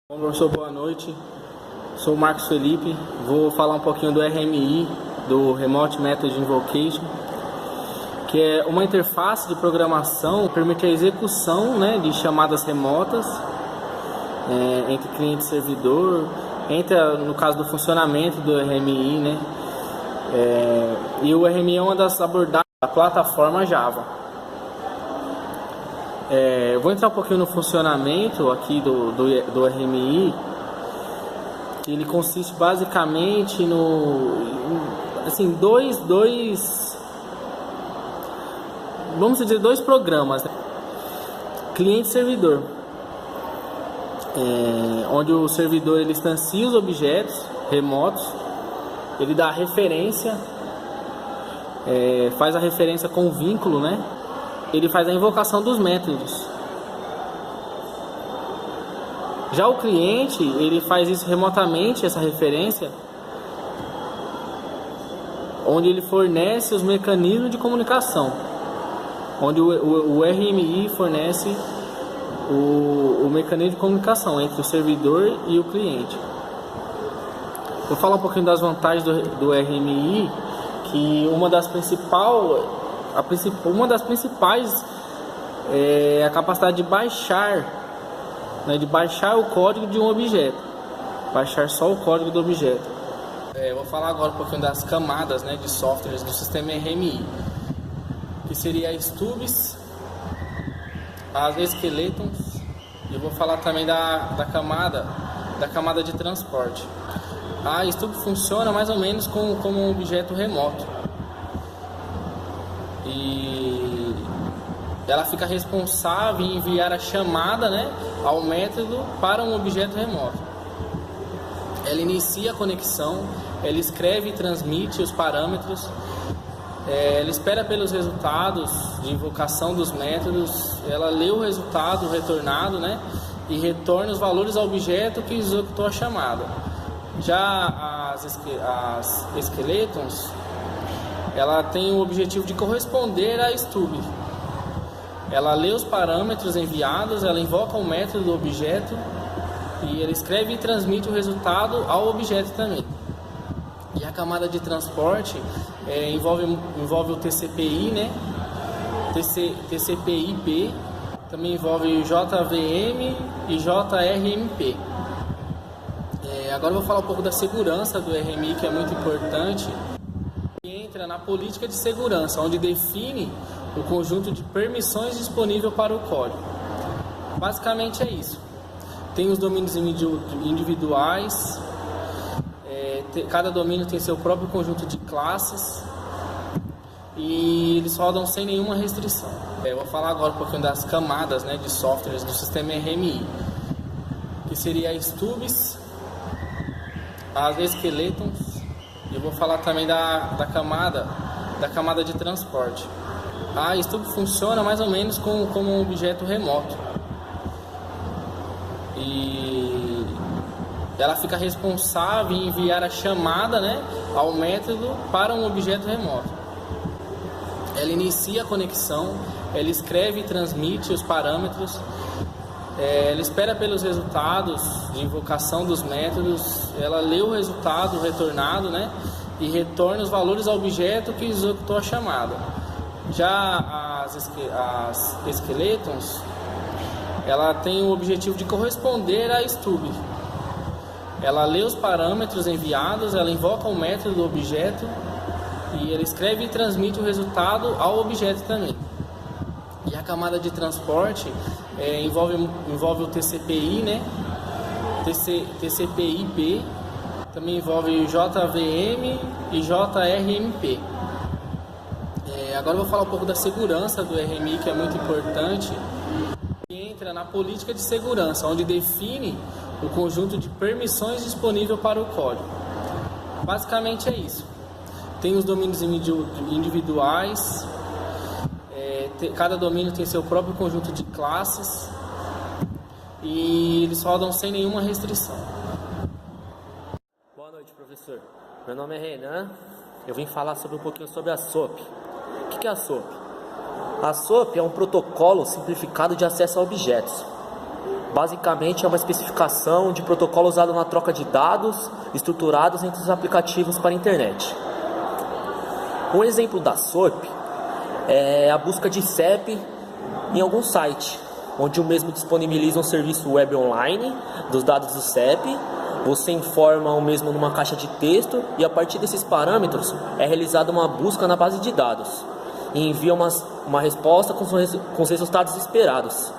Bom, professor, boa noite. Sou o Marcos Felipe. Vou falar um pouquinho do RMI, do Remote Method Invocation, que é uma interface de programação que permite a execução, de chamadas remotas entre cliente e servidor, no caso do funcionamento do RMI, e o RMI é uma das abordagens da plataforma Java. Eu vou entrar um pouquinho no funcionamento aqui do RMI. Ele consiste basicamente dois programas, cliente e servidor, onde o servidor ele instancia os objetos remotos, ele dá a referência, faz a referência com o vínculo, ele faz a invocação dos métodos. Já o cliente, ele faz isso remotamente, essa referência, onde ele fornece os mecanismos de comunicação, onde o RMI fornece o mecanismo de comunicação entre o servidor e o cliente. Vou falar um pouquinho das vantagens do RMI, que uma das principais é a capacidade de baixar o código de um objeto, baixar só o código do objeto. Vou falar agora um pouquinho das camadas de softwares do sistema RMI, que seria as stubs, as skeletons, e vou falar também da camada de transporte. A stub funciona mais ou menos como um objeto remoto, e ela fica responsável em enviar a chamada ao método para um objeto remoto. Ela inicia a conexão, ela escreve e transmite os parâmetros, ela espera pelos resultados de invocação dos métodos, ela lê o resultado retornado e retorna os valores ao objeto que executou a chamada. Já as skeletons, ela tem o objetivo de corresponder à stub. Ela lê os parâmetros enviados, ela invoca o método do objeto e ela escreve e transmite o resultado ao objeto também. E a camada de transporte envolve o TCP/IP, TCP/IP, também envolve o JVM e JRMP. Agora eu vou falar um pouco da segurança do RMI, que é muito importante. Entra na política de segurança, onde define o conjunto de permissões disponível para o código. Basicamente é isso. Tem os domínios individuais, cada domínio tem seu próprio conjunto de classes e eles rodam sem nenhuma restrição. Eu vou falar agora um pouquinho das camadas de softwares do sistema RMI, que seria as stubs, as skeletons, e eu vou falar também da camada de transporte. A stub funciona mais ou menos como um objeto remoto, e ela fica responsável em enviar a chamada ao método para um objeto remoto. Ela inicia a conexão, ela escreve e transmite os parâmetros, ela espera pelos resultados de invocação dos métodos, ela lê o resultado retornado e retorna os valores ao objeto que executou a chamada. Já as skeletons, ela tem o objetivo de corresponder à stub. Ela lê os parâmetros enviados, ela invoca o método do objeto e ela escreve e transmite o resultado ao objeto também. E a camada de transporte envolve o TCP/IP, TCP/IP, também envolve o JVM e JRMP. Agora eu vou falar um pouco da segurança do RMI, que é muito importante. Entra na política de segurança, onde define o conjunto de permissões disponível para o código. Basicamente é isso. Tem os domínios individuais, cada domínio tem seu próprio conjunto de classes e eles rodam sem nenhuma restrição. Boa noite, professor. Meu nome é Renan. Eu vim falar um pouquinho sobre a SOAP. O que é a SOAP? A SOAP é um protocolo simplificado de acesso a objetos. Basicamente é uma especificação de protocolo usado na troca de dados estruturados entre os aplicativos para a internet. Um exemplo da SOAP é a busca de CEP em algum site, onde o mesmo disponibiliza um serviço web online dos dados do CEP. Você informa o mesmo numa caixa de texto e a partir desses parâmetros é realizada uma busca na base de dados e envia uma resposta com os resultados esperados,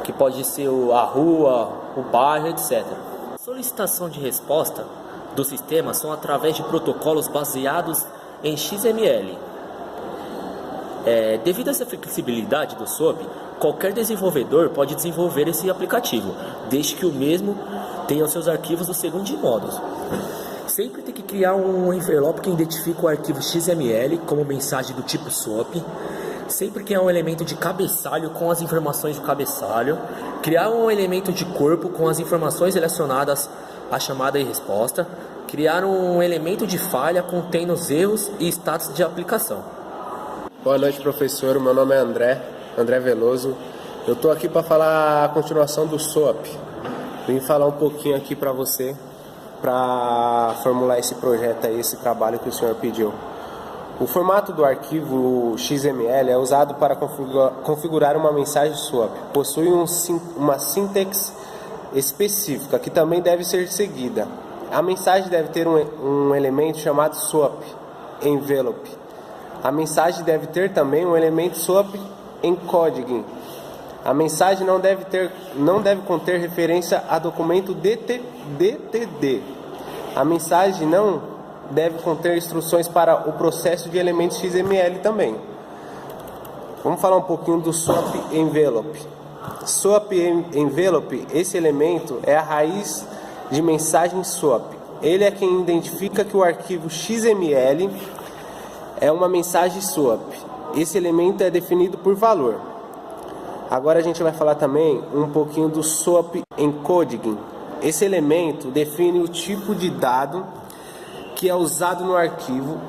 que pode ser a rua, o bairro, etc. A solicitação de resposta do sistema são através de protocolos baseados em XML. Devido a essa flexibilidade do SOAP, qualquer desenvolvedor pode desenvolver esse aplicativo, desde que o mesmo tenha os seus arquivos do segundo modo. Sempre tem que criar um envelope que identifica o arquivo XML como mensagem do tipo SOAP. Sempre criar um elemento de cabeçalho com as informações do cabeçalho. Criar um elemento de corpo com as informações relacionadas à chamada e resposta. Criar um elemento de falha contendo os erros e status de aplicação. Boa noite, professor. Meu nome é André Veloso. Eu estou aqui para falar a continuação do SOAP. Vim falar um pouquinho aqui para você, para formular esse projeto aí, esse trabalho que o senhor pediu. O formato do arquivo XML é usado para configurar uma mensagem SOAP. Possui uma sintaxe específica que também deve ser seguida. A mensagem deve ter um elemento chamado SOAP envelope. A mensagem deve ter também um elemento SOAP encoding. A mensagem não deve conter referência a documento DTD. A mensagem não deve conter instruções para o processo de elementos XML também. Vamos falar um pouquinho do SOAP envelope. SOAP envelope, esse elemento é a raiz de mensagem SOAP. Ele é quem identifica que o arquivo XML é uma mensagem SOAP. Esse elemento é definido por valor. Agora a gente vai falar também um pouquinho do SOAP encoding. Esse elemento define o tipo de dado que é usado no arquivo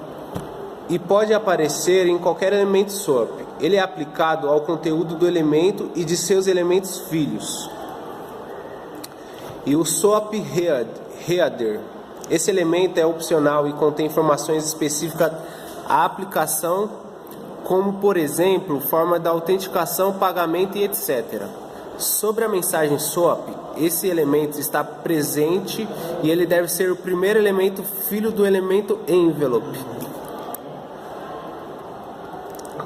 e pode aparecer em qualquer elemento SOAP. Ele é aplicado ao conteúdo do elemento e de seus elementos filhos. E o SOAP header. Esse elemento é opcional e contém informações específicas à aplicação, como por exemplo, forma da autenticação, pagamento e etc. Sobre a mensagem SOAP, esse elemento está presente e ele deve ser o primeiro elemento filho do elemento envelope.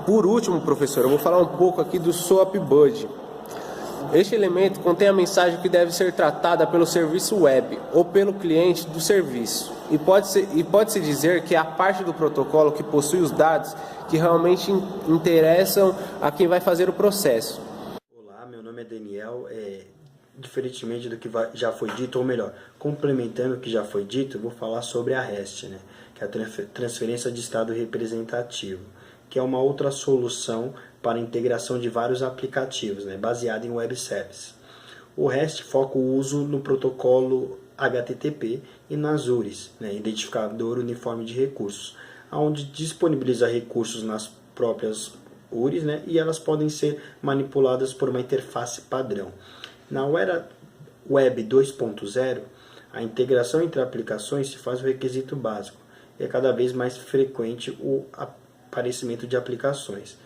Por último, professor, eu vou falar um pouco aqui do SOAP body. Este elemento contém a mensagem que deve ser tratada pelo serviço web ou pelo cliente do serviço. E pode-se dizer que é a parte do protocolo que possui os dados que realmente interessam a quem vai fazer o processo. Olá, meu nome é Daniel. Diferentemente do que já foi dito, ou melhor, complementando o que já foi dito, eu vou falar sobre a REST, que é a transferência de estado representativo, que é uma outra solução para a integração de vários aplicativos, baseada em web service. O REST foca o uso no protocolo HTTP e nas URIs, identificador uniforme de recursos, onde disponibiliza recursos nas próprias URIs, e elas podem ser manipuladas por uma interface padrão. Na era Web 2.0, a integração entre aplicações se faz o requisito básico e é cada vez mais frequente o aparecimento de aplicações.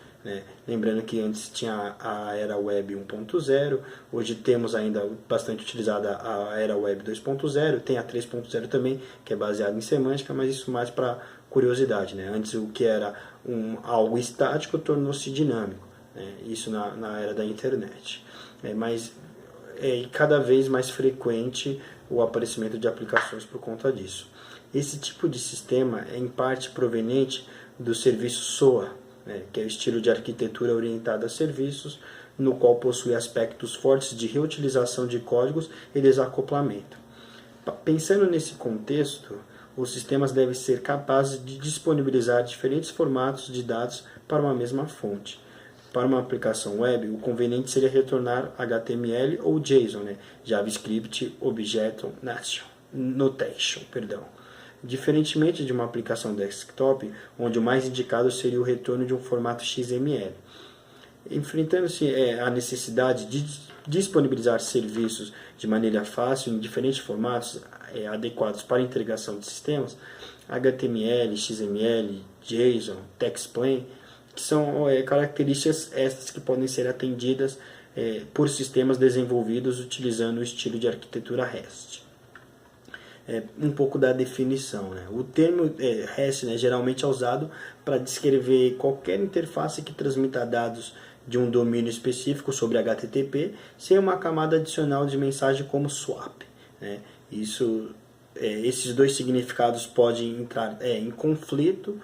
Lembrando que antes tinha a era Web 1.0, hoje temos ainda bastante utilizada a era Web 2.0, tem a 3.0 também, que é baseada em semântica, mas isso mais para curiosidade. Antes o que era algo estático tornou-se dinâmico, isso na era da internet. Mas é cada vez mais frequente o aparecimento de aplicações por conta disso. Esse tipo de sistema é em parte proveniente do serviço SOA, que é o estilo de arquitetura orientada a serviços, no qual possui aspectos fortes de reutilização de códigos e desacoplamento. Pensando nesse contexto, os sistemas devem ser capazes de disponibilizar diferentes formatos de dados para uma mesma fonte. Para uma aplicação web, o conveniente seria retornar HTML ou JSON, JavaScript Object Notation. Diferentemente de uma aplicação desktop, onde o mais indicado seria o retorno de um formato XML. Enfrentando-se a necessidade de disponibilizar serviços de maneira fácil em diferentes formatos adequados para integração de sistemas, HTML, XML, JSON, TextPlain, que são características estas que podem ser atendidas por sistemas desenvolvidos utilizando o estilo de arquitetura REST. Um pouco da definição, né? O termo REST, né, geralmente é usado para descrever qualquer interface que transmita dados de um domínio específico sobre HTTP sem uma camada adicional de mensagem como swap, né? Esses dois significados podem entrar em conflito,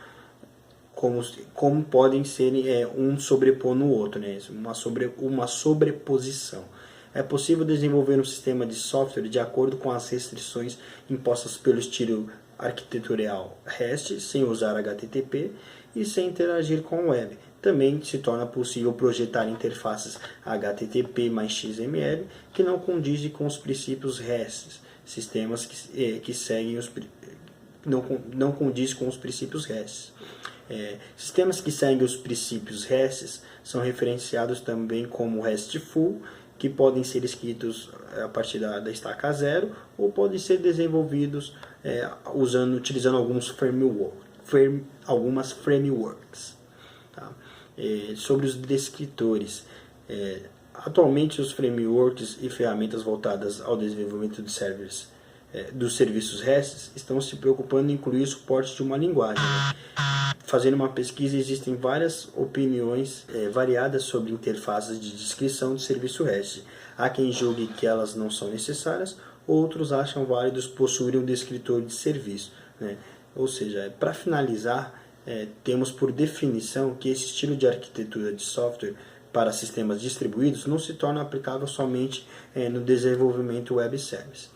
como podem ser um sobrepor no outro, né? Uma sobreposição. É possível desenvolver um sistema de software de acordo com as restrições impostas pelo estilo arquitetural REST, sem usar HTTP e sem interagir com o web. Também se torna possível projetar interfaces HTTP mais XML que não condizem com os princípios REST, sistemas que seguem não condiz com os princípios REST. Sistemas que seguem os princípios REST são referenciados também como RESTful, que podem ser escritos a partir da estaca 0 ou podem ser desenvolvidos utilizando algumas frameworks. Tá? Sobre os descritores, atualmente os frameworks e ferramentas voltadas ao desenvolvimento de servers dos serviços REST estão se preocupando em incluir o suporte de uma linguagem, né? Fazendo uma pesquisa, existem várias opiniões variadas sobre interfaces de descrição de serviço REST. Há quem julgue que elas não são necessárias, outros acham válidos possuir um descritor de serviço, né? Ou seja, para finalizar, temos por definição que esse estilo de arquitetura de software para sistemas distribuídos não se torna aplicável somente no desenvolvimento web service.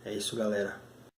É isso, galera.